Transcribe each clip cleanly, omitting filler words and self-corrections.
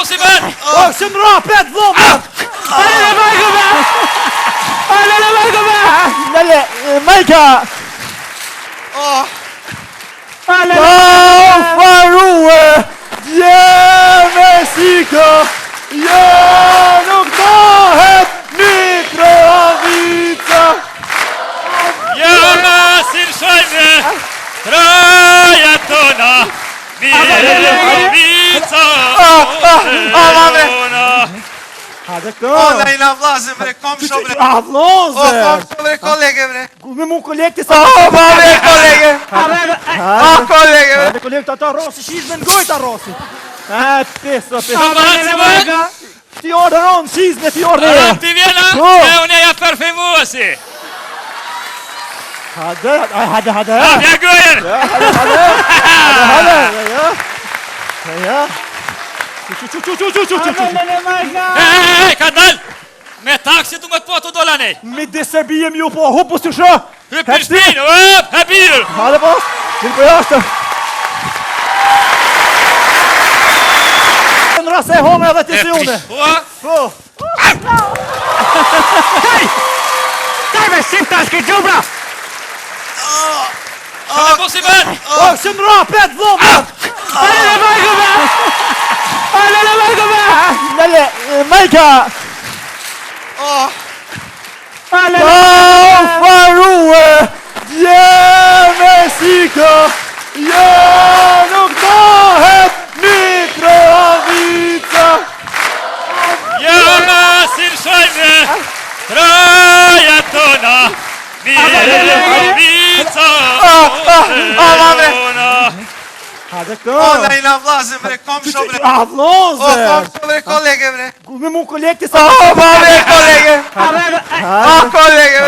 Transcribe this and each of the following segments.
si bën? Shëndra, pet, vloma! Ale, Majko be! Ale, Majko be! Nele, Majka! Ale, Farue! Djeme sika! Nuk dohet Mitrovica! Jana Silshajme, traja tona, Mitrovica, Hajde këto! Ona i na vlazë bre, kom sho bre. Avloze! Kom sho bre, kolege bre. Me mu kolekti sa... Bre, kolege. Kolege bre. Hajde kolekti ata Rosi, shizme n'gojt a Rosi! Pesa, si bën? Ti orë ronë, shizme ti orë dhe! Ti vjena, Po. e unë ja parfemuasi. Hajde! Vja gojer! Ja! Ale, Majka! Ka dal! Me taksi du me të po të dola nej! Mi deserbijem ju po, hupus të shë! Hypër shtinë, hapir! Hajde po, në për jashtë! Në rase e home edhe të si une! Po! Tajme, shqip tash ki gjubra! Po si bën? Shëndra, pet, vloma! Ale, Majko be! Ale, Majko be! Nele, Majka! Ale, Farue! Djeme sika! Nuk dohet Mitrovica! Jana Silshajme, traja tona, Mitrovica, Hajde këto! Ona i na vlazë bre, kom sho bre. Avloze! Kom sho bre, kolege bre. Me mu kolekti sa... Kolege. Kolege bre.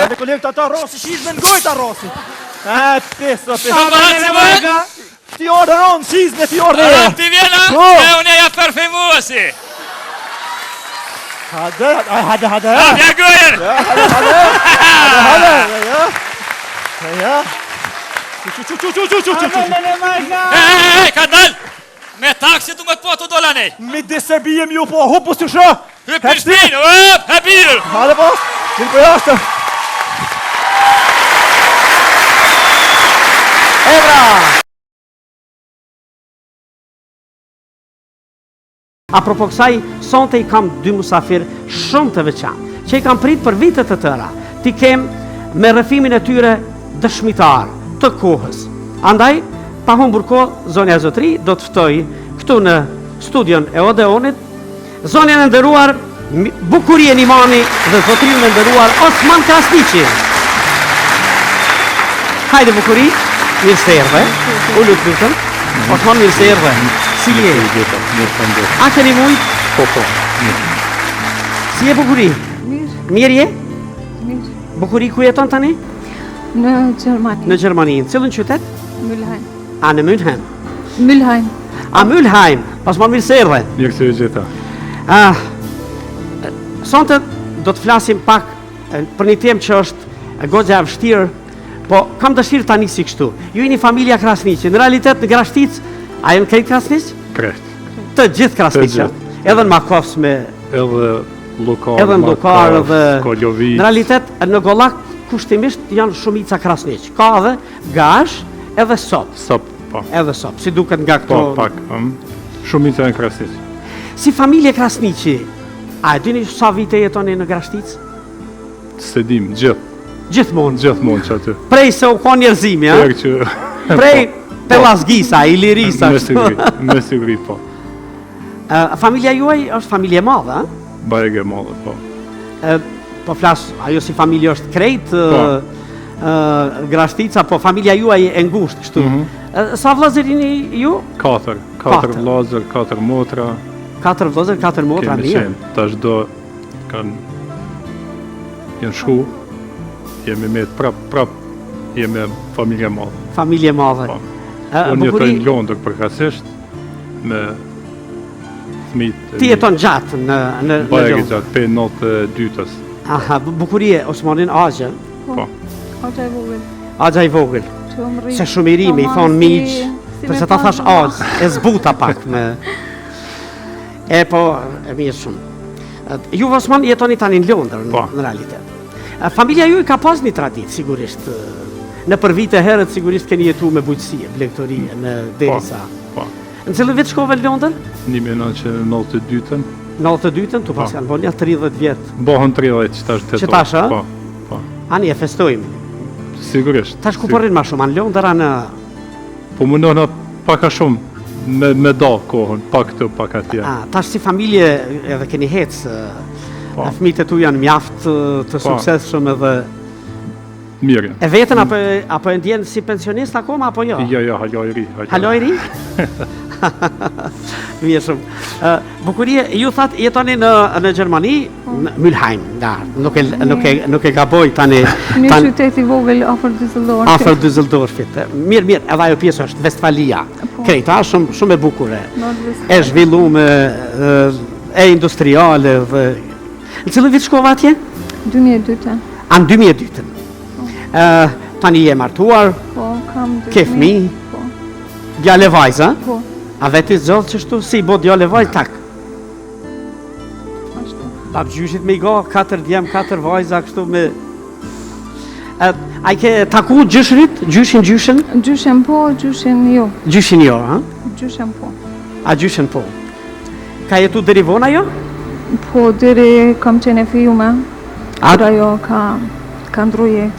Hajde kolekti ata Rosi, shizme n'gojt a Rosi! Pesa, si bën? Ti orë ronë, shizme ti orë dhe! Ti vjena, Po. e unë ja parfemuasi. Hajde! Vja gojer! Ja! Ale, Majka! Ka dal! Me taksi du me të po të dola nej! Mi deserbijem ju po, hupus të shë! Hypër shtinë, hapir! Hajde po, në për jashtë! Ebra! Apropo kësaj, sonte I kam dy musafir shumë të veçantë, që I kam prit për vitet të tëra. Ti kem me rrëfimin e tyre dëshmitar të kohës. Andaj, pa humbur kohë, zonja Zotri do të ftoj këtu në studion e Odeonit, zonjën e nderuar Bukurien Imani dhe zotrin e nderuar Osman Krasniqi. Hajde Bukuri, mirë se erdhe. U lutëm. Osman, mirë se erdhe. Si je? A keni mujt? Po. Si je Bukuri? Mirë je? Mirë. Bukuri ku jeton tani? Në Gjermani. Në Gjermani. Në cilën qytet? Mülheim. A në Mülheim? Mülheim. A Mülheim. Osman, mirë se erdhe. Mirë se gjitha. Sonte do të flasim pak për një temë që është goxha e vështirë, po kam dëshirë ta nisi kështu. Ju jeni familja Krasniqi. Në realitet në Grashtic, a janë krejt Krasniq? Krejt. Të gjithë Krasniq. Edhe në Makovs me Edhe Llukar, edhe Koljovic. Në realitet në Gollak kushtimisht janë shumica Krasniq. Ka edhe gash, edhe sop. Sop, po. Edhe sop, si duket nga këto. Po, pak. Shumica janë Krasniq. Si familje Krasniqi, a e dini sa vite jetoni në Grashtic? Se dim, Gjithmonë. Gjithmonë që aty. Prej se u ka njerëzimi, a? Prej Pellasgisa, Ilirisa. Me siguri, po. Familja juaj është familje madhe, a? Bajeg e madhe, po. Po flas, ajo si familje është krejt, Grashtica, po familja juaj e ngushtë kështu. Sa vëllezër jeni ju? 4 vëllezër, 4 motra. 4 vëllezër, 4 motra, mirë. Kemi qenë, tash do kanë janë shku, jemi me prap, jemi familje madhe. Familje madhe. Po. Unë jetoj në Londër përkatësisht me fëmijët. Ti jeton gjatë në Bajeg gjatë, pe 92-ës. Aha, Bukurie, Osmanin Agje. Po. Agja I vogël. Agja I vogël. Se shumë I rime, I thonë miq, përse ta thash Agj, e zbuta pak me... E po, e mirë shumë. Ju Osman jetoni tani në Londër Po. në realitet. Familja ju ka pas një traditë sigurisht. Në për vite herët sigurisht keni jetu me bujqësi, blegtorie, në derisa. Po. Në cilë vit shkove në Londër? 1992-ën. 92-ën, tu pas janë bonja 30 vjetë. Bohën 30 që tash tetor. Që tash, a? Po. Po. Ani e festojmë. Sigurisht. Tash ku përrin ma shumë, anë Londër, anë... Po mundohna pak a shumë me da kohën, pak këtu, pak atje. Tash si familje edhe keni hecë, fëmijët e tu janë mjaft të suksesshëm edhe... Mirë. E vetën apo e ndjenë si pensionist akoma, apo jo? Jo, haloj ri. Haloj ri? Mirë shumë. Bukurie, ju thatë jetoni në Gjermani, në Mülheim, nuk e gaboj tani... Një qytet i vogël afër Düsseldorfit. Afër Düsseldorfit. Mirë, edhe ajo pjesë është Vestfalia. Krejta, shumë e bukure. E zhvillume, e industriale dhe... Në cilë vit shkova atje? 2002. Anë 2002. Tani je martuar, Po, kam ke fëmijë, Po. djale vajza, Po, a veti zgjodh qështu si bo djale vajzë tak. ashtu. Bab gjyshit me i go, 4 djem, 4 vajza, kështu me... A i ke taku gjyshrit, gjyshin? Gjyshen po, gjyshen jo. Gjyshin jo, ha? Gjyshen po. A gjyshin po. Ka jetu deri vona jo? Po, deri kam qenë e fijume. A- Kur ajo ka ndruje.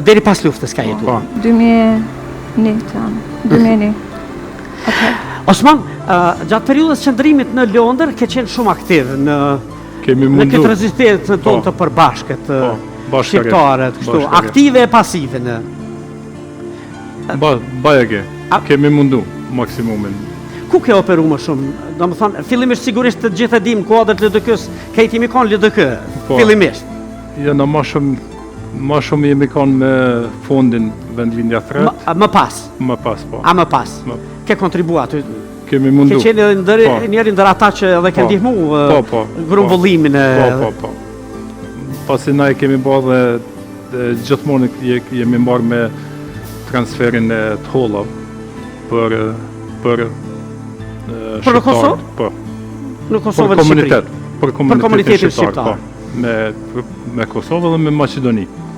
Deri pas luftës ka jetu. 2001 tanë. 2001. Osman, gjatë periudhës qëndrimit në Londër, ke qenë shumë aktiv në Kemi në mundu. këtë rezistencën tonë të përbashkët, bashkërisht, shqiptarët, kështu, bashkërisht. aktive e pasive në... Bajege, kemi mundu maksimumin. Ku ke operu më shumë? Do më thonë, fillimisht sigurisht të gjithë e dim kuadrët LDK-s, kejt jemi konë LDK, Po. fillimisht. Jena ma shumë jemi kanë me fondin vendlinja thret, Më pas, më pas po. a më pas. Më- Ke kontribuat, Kemi ke mundu. qenë edhe Po. njëri ndër ata që edhe ke Po. ndihmu Po. grumbullimin e... Po. Pasi na e kemi bërë dhe gjithmonë jemi marrë me transferin e të hollave për Për në shqiptarët, Kosovë? Po. Në Për Kosovë dhe Shqipëri. komunitet. Për komunitetin komunitetin shqiptar. shqiptar. Po. Me Kosovë dhe me Maqedoni.